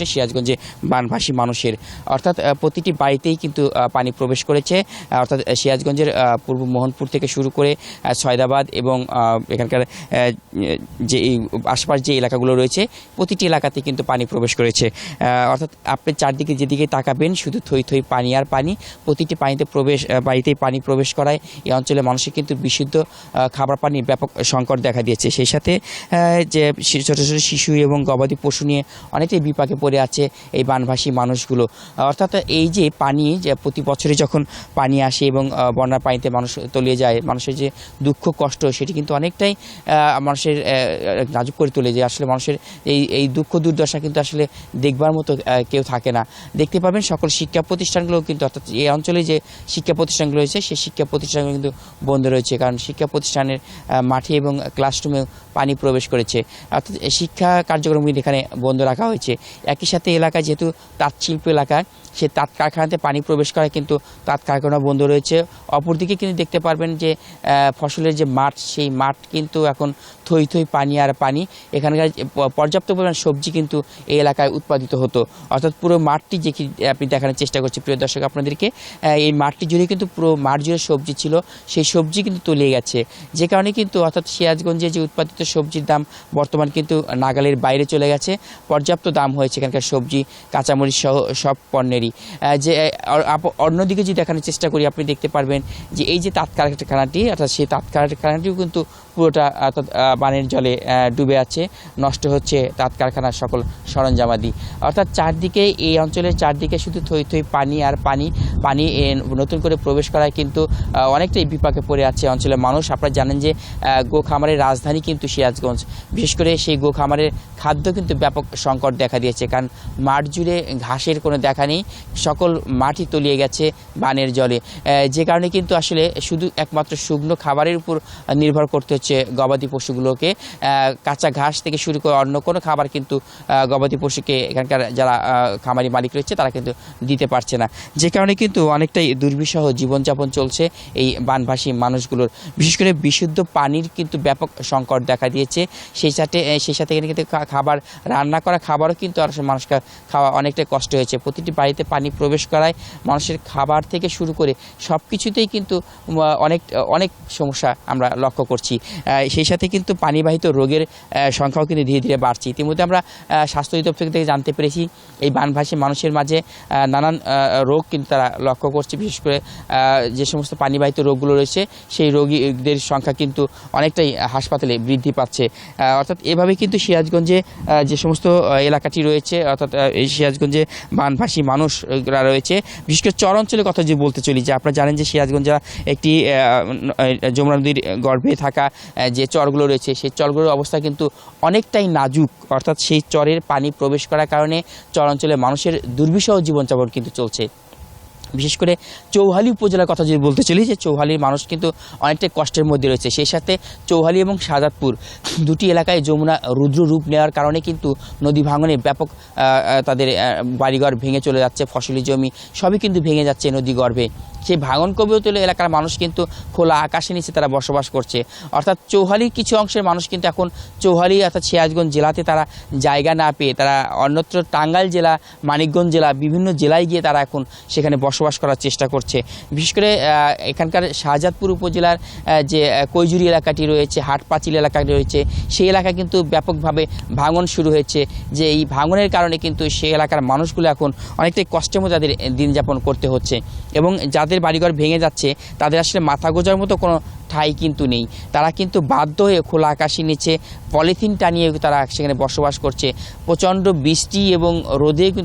সিরাজগঞ্জে বানভাসী মানুষের অর্থাৎ প্রতিটি বাড়িতেই কিন্তু পানি প্রবেশ করেছে। অর্থাৎ সিরাজগঞ্জের পূর্ব মোহনপুর থেকে শুরু করে সয়দাবাদ এবং এখানকার যে আশপাশ যে এলাকাগুলো রয়েছে প্রতিটি এলাকাতে কিন্তু পানি প্রবেশ করেছে। অর্থাৎ আপনি চারদিকে যেদিকে তাকাবেন শুধু থই থই পানি আর পানি। প্রতিটি বাড়িতেই পানি প্রবেশ করায় এই অঞ্চলের মানুষের কিন্তু বিশুদ্ধ খাবার পানির ব্যাপক সংকট দেখা দিয়েছে। সেই সাথে যে ছোটো ছোটো শিশু এবং গবাদি পশু নিয়ে অনেকটাই বিপাকে পড়ে আছে এই বানভাসী মানুষগুলো। অর্থাৎ এই যে পানি যে প্রতি বছরে যখন পানি আসে এবং বন্যার পানিতে মানুষ তলিয়ে যায়, মানুষের যে দুঃখ কষ্ট সেটি কিন্তু অনেকটাই মানুষের নাজুক করে তোলে। যে আসলে মানুষের এই দুঃখ দুর্দশা কিন্তু আসলে দেখবার মতো কেউ থাকে না। দেখতে পাবেন সকল শিক্ষা প্রতিষ্ঠানগুলো কিন্তু, অর্থাৎ এই অঞ্চলে যে শিক্ষা প্রতিষ্ঠানগুলো রয়েছে সেই শিক্ষা প্রতিষ্ঠানগুলো কিন্তু বন্ধ রয়েছে, কারণ শিক্ষা প্রতিষ্ঠানের মাঠে এবং ক্লাসরুমে পানি প্রবেশ করেছে। অর্থাৎ শিক্ষা কার্যক্রম কিন্তু এখানে বন্ধ রাখা হয়েছে। একই সাথে এলাকায় যেহেতু তাঁত শিল্প এলাকা, সে তাঁত কারখানাতে পানি প্রবেশ করায় কিন্তু তাঁত কারখানা বন্ধ রয়েছে। অপরদিকে কিন্তু দেখতে পারবেন যে ফসলের যে মাঠ, সেই মাঠ কিন্তু এখন থই থই পানি আর পানি। এখানকার পর্যাপ্ত পরিমাণ সবজি কিন্তু এই এলাকায় উৎপাদিত হতো। অর্থাৎ পুরো মাঠটি যে আপনি দেখানোর চেষ্টা করছি প্রিয় দর্শক আপনাদেরকে, এই মাঠটি জুড়ে কিন্তু পুরো মাঠ জুড়ে সবজি ছিল, সেই সবজি কিন্তু তলিয়ে গেছে। যে কারণে কিন্তু অর্থাৎ সিরাজগঞ্জে যে উৎপাদিত সবজির দাম বর্তমান কিন্তু নাগালের বাইরে চলে গেছে। পর্যাপ্ত দাম হয়েছে এখানকার সবজি, কাঁচামরিচ সহ সব পণ্যেরই। যে অন্যদিকে যদি দেখানোর চেষ্টা করি আপনি দেখতে পারবেন যে এই যে তাঁত কারখানাটি, অর্থাৎ সেই তাঁত কারখানাটিও কিন্তু পুরোটা অর্থাৎ বানের জলে ডুবে আছে, নষ্ট হচ্ছে তাঁত কারখানার সকল সরঞ্জামাদি। অর্থাৎ চারদিকে এই অঞ্চলের চারদিকে শুধু থই থই পানি আর পানি। নতুন করে প্রবেশ করায় কিন্তু অনেকটাই বিপাকে পড়ে আছে অঞ্চলের মানুষ। আপনারা জানেন যে গো খামারের রাজধানী কিন্তু সিরাজগঞ্জ। বিশেষ করে সেই গো খামারের খাদ্য কিন্তু ব্যাপক সংকট দেখা দিয়েছে, কারণ মাঠ জুড়ে ঘাসের কোনো দেখা নেই, সকল মাটি তলিয়ে গেছে বানের জলে। যে কারণে কিন্তু আসলে শুধু একমাত্র শুকনো খাবারের উপর নির্ভর করতে হচ্ছে গবাদি পশুগুলোকে। কাঁচা ঘাস থেকে শুরু করে অন্য কোনো খাবার কিন্তু গবাদি পশুকে এখানকার যারা খামারি মালিক রয়েছে তারা কিন্তু দিতে পারছে না। যে কারণে কিন্তু অনেকটাই দুর্বিষহ জীবনযাপন চলছে এই বানভাসী মানুষগুলোর। বিশেষ করে বিশুদ্ধ পানির কিন্তু ব্যাপক সংকট দেখা দিয়েছে। সেই সাথে এখানে কিন্তু খাবার রান্না করা খাবারও কিন্তু মানুষকে খাওয়া অনেকটাই কষ্ট হয়েছে। প্রতিটি বাড়িতে পানি প্রবেশ করায় মানুষের খাবার থেকে শুরু করে সব কিছুতেই কিন্তু অনেক সমস্যা আমরা লক্ষ্য করছি। সেই সাথে কিন্তু পানিবাহিত রোগের সংখ্যাও কিন্তু ধীরে ধীরে বাড়ছে। ইতিমধ্যে আমরা স্বাস্থ্য অধিদপ্তর থেকে জানতে পেরেছি এই বানভাসী মানুষের মাঝে নানান রোগ কিন্তু তারা লক্ষ্য করছে। বিশেষ করে যে সমস্ত পানিবাহিত রোগগুলো রয়েছে সেই রোগীদের সংখ্যা কিন্তু অনেকটাই হাসপাতালে বৃদ্ধি পাচ্ছে। অর্থাৎ এভাবে কিন্তু সিরাজগঞ্জে যে সমস্ত এলাকাটি রয়েছে, অর্থাৎ এই সিরাজগঞ্জে বানভাসী মানুষরা রয়েছে, বিশেষ করে চর অঞ্চলের কথা যদি বলতে চলি, যে আপনারা জানেন যে সিরাজগঞ্জ একটি যমুনা নদীর গর্ভে থাকা যে চরগুলো রয়েছে সেই চরগুলোর অবস্থা কিন্তু অনেকটাই নাজুক। অর্থাৎ সেই চরের পানি প্রবেশ করার কারণে চর অঞ্চলের মানুষের দুর্বিষহ জীবনযাপন কিন্তু চলছে। বিশেষ করে চৌহালি উপজেলার কথা যদি বলতে চলি, যে চৌহালির মানুষ কিন্তু অনেকটাই কষ্টের মধ্যে রয়েছে। সেই সাথে চৌহালি এবং শাহজাদপুর দুটি এলাকায় যমুনা রুদ্র রূপ নেওয়ার কারণে কিন্তু নদী ভাঙনে ব্যাপক তাদের বাড়িঘর ভেঙে চলে যাচ্ছে, ফসলি জমি সবই কিন্তু ভেঙে যাচ্ছে নদী গর্ভে। সেই ভাঙন কবলিত এলাকার মানুষ কিন্তু খোলা আকাশের নিচে তারা বসবাস করছে। অর্থাৎ চৌহালির কিছু অংশের মানুষ কিন্তু এখন চৌহালি অর্থাৎ সিরাজগঞ্জ জেলাতে তারা জায়গা না পেয়ে তারা অন্যত্র টাঙ্গাইল জেলা, মানিকগঞ্জ জেলা, বিভিন্ন জেলায় গিয়ে তারা এখন সেখানে বসবাস করার চেষ্টা করছে। বিশেষ করে এখানকার শাহজাদপুর উপজেলার যে কৈজুরি এলাকাটি রয়েছে, হাটপাঁচিল এলাকাটি রয়েছে, সেই এলাকায় কিন্তু ব্যাপকভাবে ভাঙন শুরু হয়েছে। যে এই ভাঙনের কারণে কিন্তু সেই এলাকার মানুষগুলো এখন অনেকটাই কষ্টের মধ্যে তাদের দিন যাপন করতে হচ্ছে। এবং যাদের বাড়িঘর ভেঙে যাচ্ছে তাদের আসলে মাথা গোঁজার মতো কোনো ঠাঁই কিন্তু নেই। তারা কিন্তু বাধ্য হয়ে খোলা আকাশের নিচে পলিথিন টানিয়ে তারা সেখানে বসবাস করছে। প্রচণ্ড বৃষ্টি এবং রোদে কিন্তু